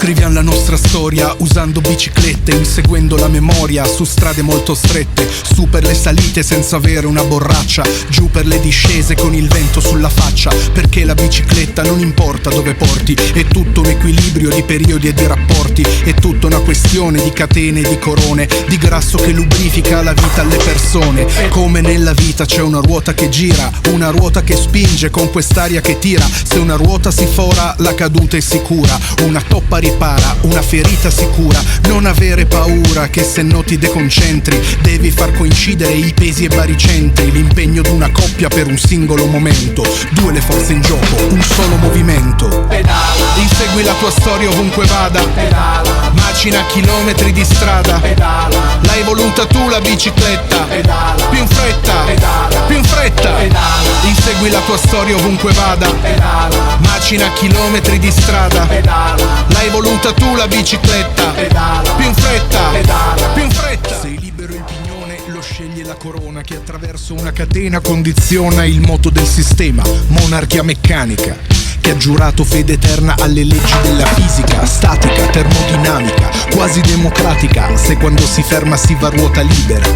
Scriviamo la nostra storia usando biciclette, inseguendo la memoria su strade molto strette, su per le salite senza avere una borraccia, giù per le discese con il vento sulla faccia, perché la bicicletta non importa dove porti, è tutto un equilibrio di periodi e di rapporti, è tutta una questione di catene e di corone, di grasso che lubrifica la vita alle persone. Come nella vita c'è una ruota che gira, una ruota che spinge con quest'aria che tira, se una ruota si fora la caduta è sicura, una toppa ripara, una ferita sicura, non avere paura che se no ti deconcentri, devi far coincidere i pesi e baricentri, l'impegno d'una coppia per un singolo momento, due le forze in gioco, un solo movimento. Pedala, insegui la tua storia ovunque vada, pedala, macina chilometri di strada, pedala, l'hai voluta tu la bicicletta, pedala, più in fretta, pedala, più in fretta, pedala, insegui la tua storia ovunque vada, pedala, macina chilometri di strada, pedala, l'hai voluta tu la bicicletta, pedala, più in fretta, pedala, più in fretta. Sei libero il pignone, lo sceglie la corona che attraverso una catena condiziona il moto del sistema, monarchia meccanica che ha giurato fede eterna alle leggi della fisica, statica, termodinamica, quasi democratica, se quando si ferma si va a ruota libera,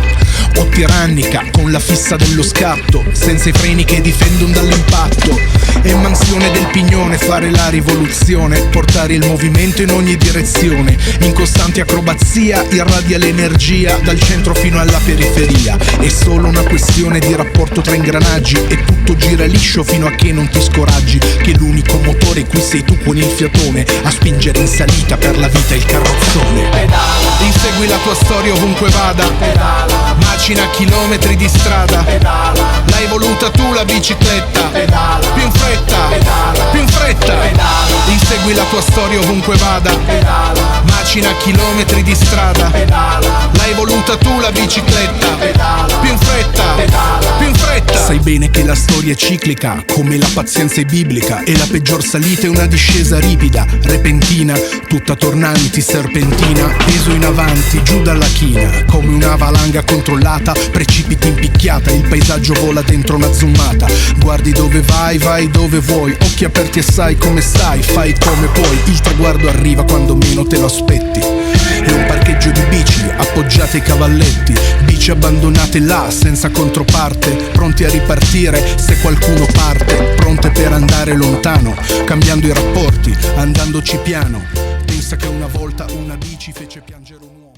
o tirannica, con la fissa dello scatto, senza i freni che difendono dall'impatto, e mansione del pignone, fare la rivoluzione, portare il movimento in ogni direzione, in costante acrobazia, irradia l'energia dal centro fino alla periferia, è solo una questione di rapporto tra ingranaggi, e tutto gira liscio fino a che non ti scoraggi, che l'unico motore qui sei tu con il fiatone, a spingere in salita per la vita il carrozzone. pedala, Insegui la tua storia ovunque vada, pedala, macina chilometri di strada, pedala, l'hai voluta tu la bicicletta, pedala, più in fretta, pedala, più in fretta, pedala, insegui la tua storia ovunque vada, pedala, macina chilometri di strada, pedala, l'hai voluta tu la bicicletta, pedala, più in fretta, pedala, più in fretta. Sai bene che la storia è ciclica, come la pazienza è biblica, e la peggior salita è una discesa ripida, repentina, tutta tornanti, serpentina, peso in avanti, giù dalla china, come una valanga controllata, precipiti in picchiata, il paesaggio vola dentro una zoomata, guardi dove vai, vai dove vuoi, occhi aperti e sai come stai, fai come puoi, il traguardo arriva quando meno te lo aspetti, è un parcheggio di bici, appoggiate ai cavalletti, bici abbandonate là, senza controparte, pronti a ripartire se qualcuno parte, pronte per andare lontano, cambiando i rapporti, andandoci piano, pensa che una volta una bici fece piangere un uomo.